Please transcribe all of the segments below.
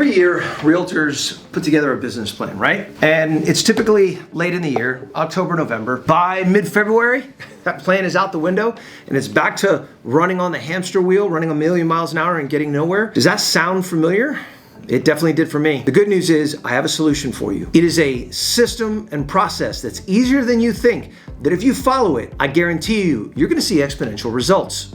Every year, realtors put together a business plan, right? And it's typically late in the year, October, November. By mid-February, that plan is out the window and it's back to running on the hamster wheel, running a million miles an hour and getting nowhere. Does that sound familiar? It definitely did for me. The good news is I have a solution for you. It is a system and process that's easier than you think, that if you follow it, I guarantee you're gonna see exponential results.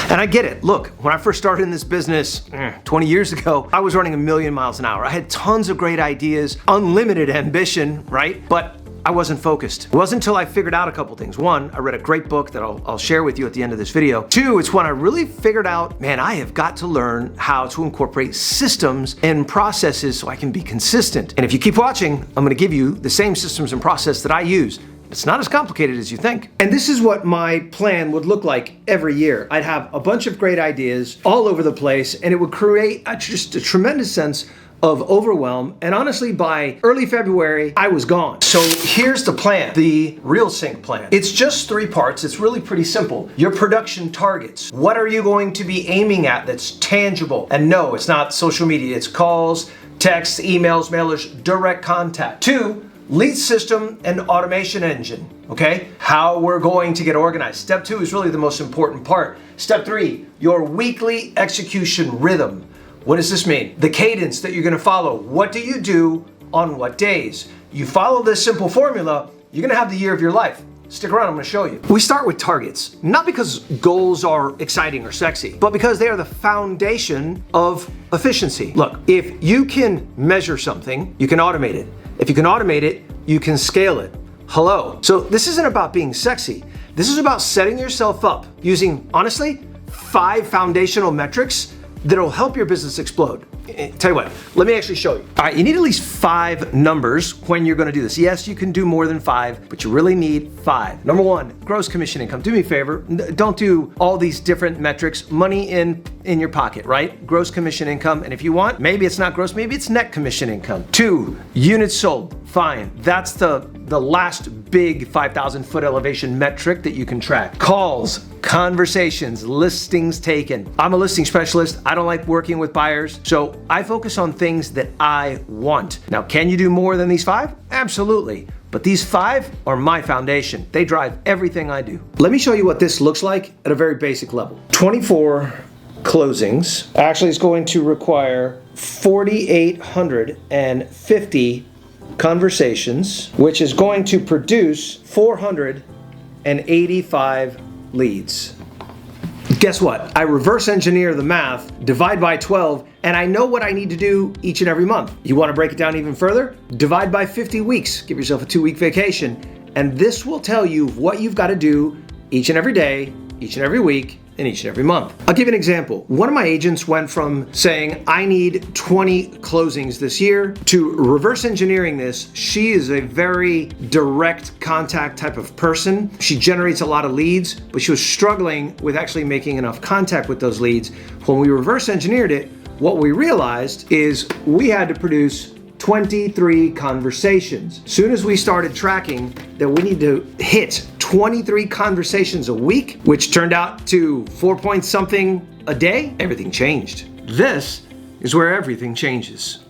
And I get it. Look, when I first started in this business 20 years ago, I was running a million miles an hour. I had tons of great ideas, unlimited ambition, right? But I wasn't focused. It wasn't until I figured out a couple things. One, I read a great book that I'll share with you at the end of this video. Two, it's when I really figured out, man, I have got to learn how to incorporate systems and processes so I can be consistent. And if you keep watching, I'm gonna give you the same systems and process that I use. It's not as complicated as you think. And this is what my plan would look like every year. I'd have a bunch of great ideas all over the place, and it would create just a tremendous sense of overwhelm. And honestly, by early February, I was gone. So here's the plan, the Real Sync plan. It's just 3 parts. It's really pretty simple. Your production targets. What are you going to be aiming at that's tangible? And no, it's not social media. It's calls, texts, emails, mailers, direct contact. 2, lead system and automation engine, okay? How we're going to get organized. Step 2 is really the most important part. Step 3, your weekly execution rhythm. What does this mean? The cadence that you're gonna follow. What do you do on what days? You follow this simple formula, you're gonna have the year of your life. Stick around, I'm gonna show you. We start with targets, not because goals are exciting or sexy, but because they are the foundation of efficiency. Look, if you can measure something, you can automate it. If you can automate it, you can scale it. Hello. So this isn't about being sexy. This is about setting yourself up using, honestly, 5 foundational metrics that'll help your business explode. Tell you what, let me actually show you. All right, you need at least 5 numbers when you're gonna do this. Yes, you can do more than 5, but you really need 5. Number 1, gross commission income. Do me a favor, don't do all these different metrics. Money in your pocket, right? Gross commission income, and if you want, maybe it's not gross, maybe it's net commission income. 2, units sold. Fine, that's the last big 5,000 foot elevation metric that you can track. Calls, conversations, listings taken. I'm a listing specialist. I don't like working with buyers, so I focus on things that I want. Now, can you do more than these 5? Absolutely. But these 5 are my foundation. They drive everything I do. Let me show you what this looks like at a very basic level. 24 closings. Actually, it's going to require 4,850 conversations, which is going to produce 485 leads. Guess what? I reverse engineer the math, divide by 12, and I know what I need to do each and every month. You want to break it down even further? Divide by 50 weeks. Give yourself a 2-week vacation, and this will tell you what you've got to do each and every day, each and every week, and each and every month. I'll give you an example. One of my agents went from saying, I need 20 closings this year, to reverse engineering this. She is a very direct contact type of person. She generates a lot of leads, but she was struggling with actually making enough contact with those leads. When we reverse engineered it, what we realized is we had to produce 23 conversations. Soon as we started tracking that we need to hit 23 conversations a week, which turned out to 4 point something a day, everything changed. This is where everything changes.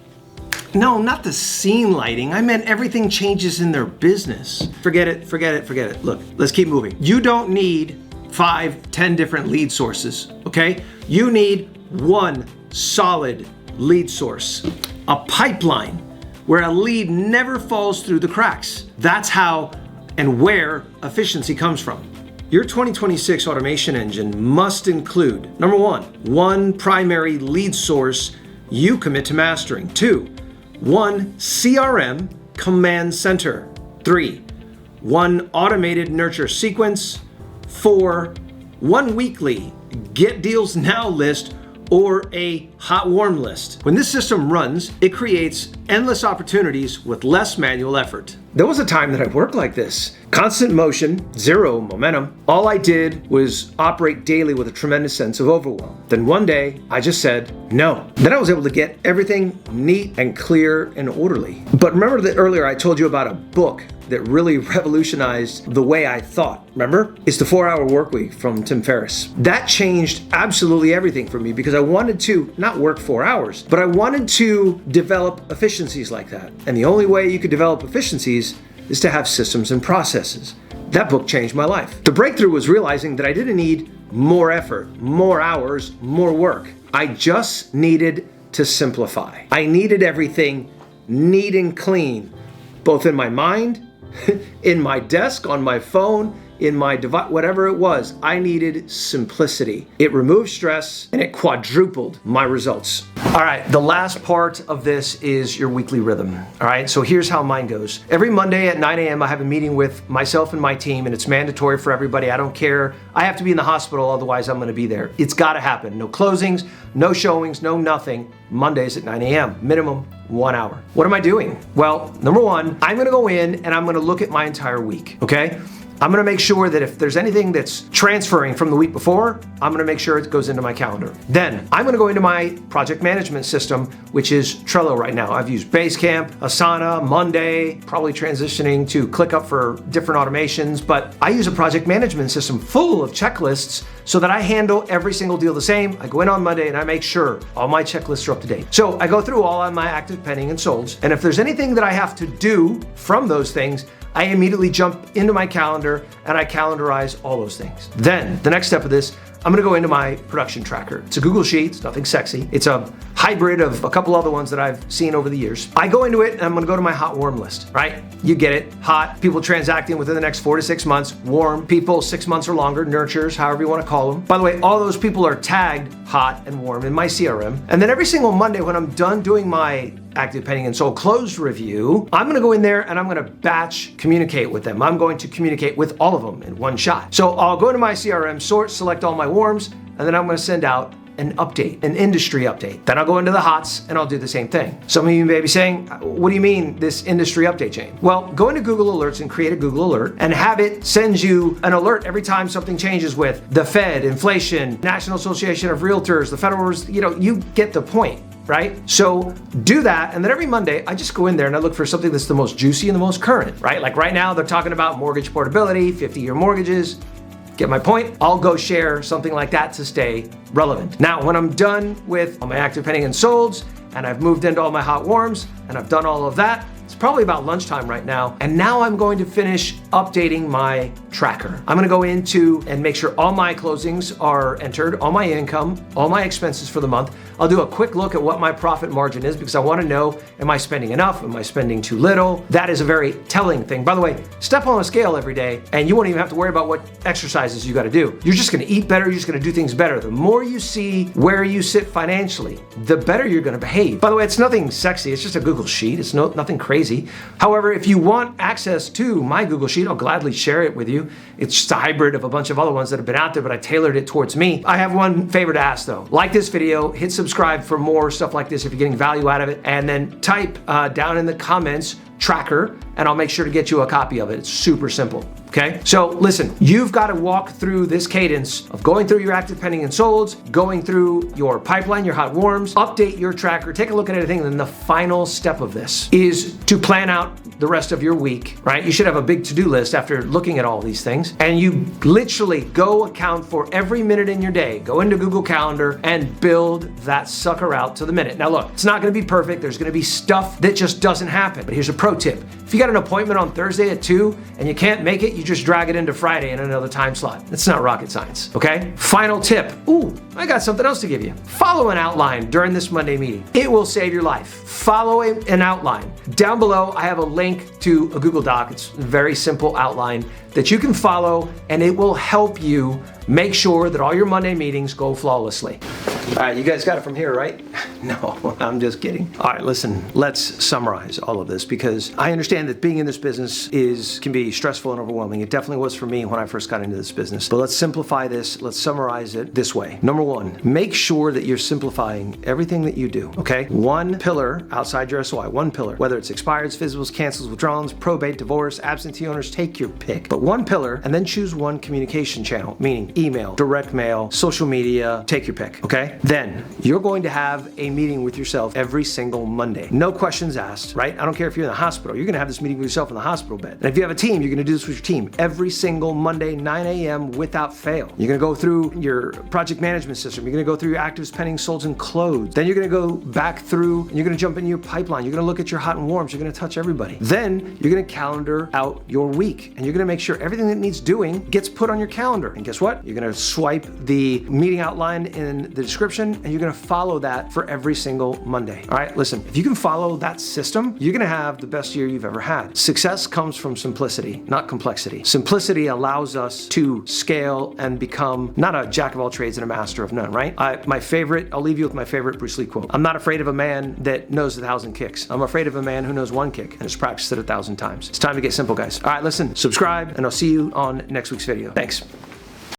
No, not the scene lighting. I meant everything changes in their business. Forget it, forget it, forget it. Look, let's keep moving. You don't need 5, 10 different lead sources, okay? You need one solid lead source. A pipeline where a lead never falls through the cracks. That's how and where efficiency comes from. Your 2026 automation engine must include, number 1 primary lead source you commit to mastering. 2, 1 CRM command center. 3, 1 automated nurture sequence. 4, 1 weekly get deals now list or a hot warm list. When this system runs, it creates endless opportunities with less manual effort. There was a time that I worked like this. Constant motion, 0 momentum. All I did was operate daily with a tremendous sense of overwhelm. Then one day, I just said no. Then I was able to get everything neat and clear and orderly. But remember that earlier I told you about a book that really revolutionized the way I thought. Remember? It's the 4-Hour Workweek from Tim Ferriss. That changed absolutely everything for me because I wanted to not work 4 hours, but I wanted to develop efficiencies like that. And the only way you could develop efficiencies is to have systems and processes. That book changed my life. The breakthrough was realizing that I didn't need more effort, more hours, more work. I just needed to simplify. I needed everything neat and clean, both in my mind, in my desk, on my phone, in my device, whatever it was. I needed simplicity. It removed stress and it quadrupled my results. All right, the last part of this is your weekly rhythm. All right, so here's how mine goes. Every Monday at 9 a.m. I have a meeting with myself and my team, and it's mandatory for everybody. I don't care. I have to be in the hospital, otherwise I'm gonna be there. It's gotta happen. No closings, no showings, no nothing. Mondays at 9 a.m., minimum 1 hour. What am I doing? Well, number one, I'm gonna go in and I'm gonna look at my entire week, okay? I'm gonna make sure that if there's anything that's transferring from the week before, I'm gonna make sure it goes into my calendar. Then I'm gonna go into my project management system, which is Trello right now. I've used Basecamp, Asana, Monday, probably transitioning to ClickUp for different automations, but I use a project management system full of checklists so that I handle every single deal the same. I go in on Monday and I make sure all my checklists are up to date. So I go through all of my active, pending, and solds, and if there's anything that I have to do from those things, I immediately jump into my calendar and I calendarize all those things. Then the next step of this, I'm gonna go into my production tracker. It's a Google Sheet, it's nothing sexy. It's a hybrid of a couple other ones that I've seen over the years. I go into it and I'm gonna go to my hot warm list, right? You get it, hot, people transacting within the next 4 to 6 months, warm, people 6 months or longer, nurturers, however you wanna call them. By the way, all those people are tagged hot and warm in my CRM. And then every single Monday when I'm done doing my active, pending, and sold closed review, I'm gonna go in there and I'm gonna batch communicate with them. I'm going to communicate with all of them in one shot. So I'll go to my CRM, sort, select all my warms, and then I'm gonna send out an update, an industry update. Then I'll go into the hots and I'll do the same thing. Some of you may be saying, what do you mean this industry update chain? Well, go into Google Alerts and create a Google Alert and have it send you an alert every time something changes with the Fed, inflation, National Association of Realtors, the Federal, you get the point. Right? So do that, and then every Monday, I just go in there and I look for something that's the most juicy and the most current, right? Like right now, they're talking about mortgage portability, 50-year mortgages. Get my point? I'll go share something like that to stay relevant. Now, when I'm done with all my active, pending, and solds, and I've moved into all my hot warms, and I've done all of that, it's probably about lunchtime right now, and now I'm going to finish updating my tracker. I'm gonna go into and make sure all my closings are entered, all my income, all my expenses for the month. I'll do a quick look at what my profit margin is because I wanna know, am I spending enough? Am I spending too little? That is a very telling thing. By the way, step on a scale every day and you won't even have to worry about what exercises you gotta do. You're just gonna eat better, you're just gonna do things better. The more you see where you sit financially, the better you're gonna behave. By the way, it's nothing sexy, it's just a Google Sheet, it's nothing crazy. However, if you want access to my Google Sheet, I'll gladly share it with you. It's just a hybrid of a bunch of other ones that have been out there, but I tailored it towards me. I have one favor to ask though. Like this video, hit subscribe for more stuff like this if you're getting value out of it, and then type down in the comments tracker, and I'll make sure to get you a copy of it. It's super simple. Okay? So listen, you've got to walk through this cadence of going through your active, pending, and solds, going through your pipeline, your hot warms, update your tracker, take a look at everything, and then the final step of this is to plan out the rest of your week, right? You should have a big to-do list after looking at all these things, and you literally go account for every minute in your day. Go into Google Calendar and build that sucker out to the minute. Now look, it's not gonna be perfect. There's gonna be stuff that just doesn't happen, but here's a pro tip. If you got an appointment on Thursday at 2 and you can't make it, you just drag it into Friday in another time slot. It's not rocket science, okay? Final tip. Ooh, I got something else to give you. Follow an outline during this Monday meeting. It will save your life. Follow an outline. Down below, I have a link to a Google Doc. It's a very simple outline that you can follow, and it will help you make sure that all your Monday meetings go flawlessly. All right, you guys got it from here, right? No, I'm just kidding. All right, listen, let's summarize all of this because I understand that being in this business can be stressful and overwhelming. It definitely was for me when I first got into this business. But let's simplify this. Let's summarize it this way. Number one, make sure that you're simplifying everything that you do, okay? One pillar outside your SOI, one pillar, whether it's expireds, physicals, cancels, withdrawals, probate, divorce, absentee owners, take your pick. But one pillar, and then choose one communication channel, meaning email, direct mail, social media, take your pick, okay? okay? Then you're going to have a meeting with yourself every single Monday. No questions asked, right? I don't care if you're in the hospital. You're gonna have this meeting with yourself in the hospital bed. And if you have a team, you're gonna do this with your team every single Monday, 9 a.m. without fail. You're gonna go through your project management system. You're gonna go through your actives, pending, solds, and closed. Then you're gonna go back through and you're gonna jump into your pipeline. You're gonna look at your hot and warms. You're gonna touch everybody. Then you're gonna calendar out your week and you're gonna make sure everything that needs doing gets put on your calendar. And guess what? You're gonna swipe the meeting outline in the description and you're gonna follow that for every single Monday. All right, listen, if you can follow that system, you're gonna have the best year you've ever had. Success comes from simplicity, not complexity. Simplicity allows us to scale and become not a jack of all trades and a master of none, right? I'll leave you with my favorite Bruce Lee quote. I'm not afraid of a man that knows 1,000 kicks. I'm afraid of a man who knows one kick and has practiced it 1,000 times. It's time to get simple, guys. All right, listen, subscribe, and I'll see you on next week's video. Thanks.